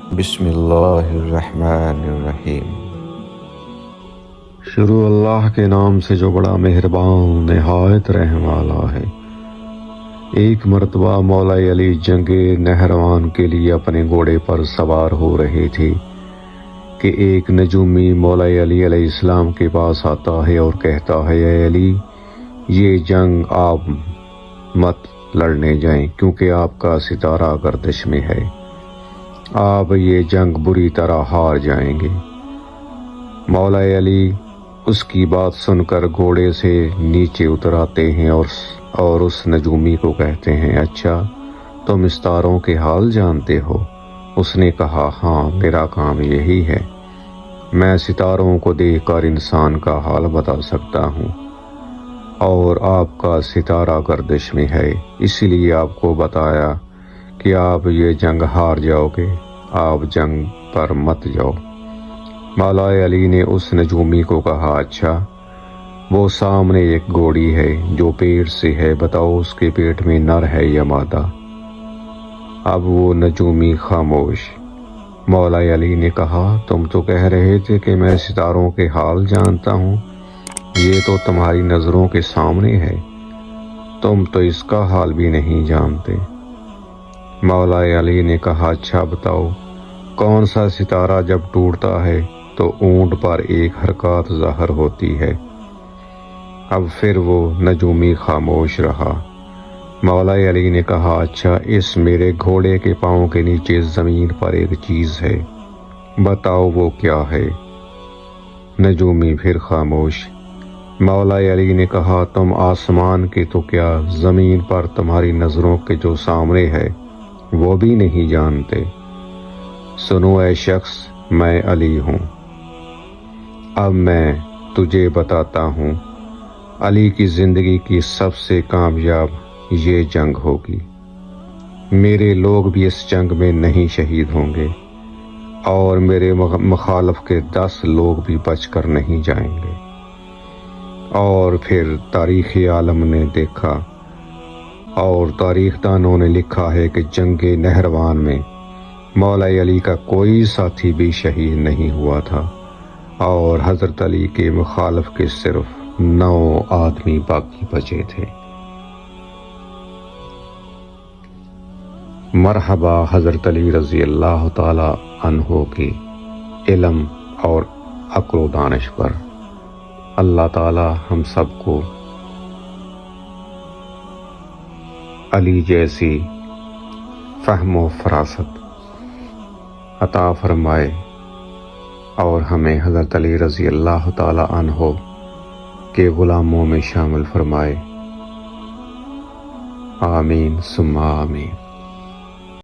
بسم اللہ الرحمن الرحیم۔ شروع اللہ کے نام سے جو بڑا مہربان نہایت رحم والا ہے۔ ایک مرتبہ مولا علی جنگ نہروان کے لیے اپنے گھوڑے پر سوار ہو رہے تھے کہ ایک نجومی مولا علی علیہ السلام کے پاس آتا ہے اور کہتا ہے، اے علی، یہ جنگ آپ مت لڑنے جائیں کیونکہ آپ کا ستارہ گردش میں ہے، آپ یہ جنگ بری طرح ہار جائیں گے۔ مولا علی اس کی بات سن کر گھوڑے سے نیچے اتر آتے ہیں اور اس نجومی کو کہتے ہیں، اچھا تم ستاروں کے حال جانتے ہو؟ اس نے کہا، ہاں میرا کام یہی ہے، میں ستاروں کو دیکھ کر انسان کا حال بتا سکتا ہوں، اور آپ کا ستارہ گردش میں ہے، اسی لیے آپ کو بتایا کہ آپ یہ جنگ ہار جاؤ گے، آپ جنگ پر مت جاؤ۔ مولا علی نے اس نجومی کو کہا، اچھا وہ سامنے ایک گھوڑی ہے جو پیٹ سے ہے، بتاؤ اس کے پیٹ میں نر ہے یا مادہ؟ اب وہ نجومی خاموش۔ مولا علی نے کہا، تم تو کہہ رہے تھے کہ میں ستاروں کے حال جانتا ہوں، یہ تو تمہاری نظروں کے سامنے ہے، تم تو اس کا حال بھی نہیں جانتے۔ مولا علی نے کہا، اچھا بتاؤ کون سا ستارہ جب ٹوٹتا ہے تو اونٹ پر ایک حرکات ظاہر ہوتی ہے؟ اب پھر وہ نجومی خاموش رہا۔ مولا علی نے کہا، اچھا اس میرے گھوڑے کے پاؤں کے نیچے زمین پر ایک چیز ہے، بتاؤ وہ کیا ہے؟ نجومی پھر خاموش۔ مولا علی نے کہا، تم آسمان کے تو کیا زمین پر تمہاری نظروں کے جو سامنے ہے وہ بھی نہیں جانتے؟ سنو اے شخص، میں علی ہوں، اب میں تجھے بتاتا ہوں، علی کی زندگی کی سب سے کامیاب یہ جنگ ہوگی، میرے لوگ بھی اس جنگ میں نہیں شہید ہوں گے، اور میرے مخالف کے 10 لوگ بھی بچ کر نہیں جائیں گے۔ اور پھر تاریخ عالم نے دیکھا اور تاریخ دانوں نے لکھا ہے کہ جنگ نہروان میں مولا علی کا کوئی ساتھی بھی شہید نہیں ہوا تھا، اور حضرت علی کے مخالف کے صرف 9 آدمی باقی بچے تھے۔ مرحبا حضرت علی رضی اللہ تعالی عنہ کے علم اور عقل و دانش پر۔ اللہ تعالی ہم سب کو علی جیسی فہم و فراست عطا فرمائے اور ہمیں حضرت علی رضی اللہ تعالی عنہ کے غلاموں میں شامل فرمائے، آمین ثم آمین۔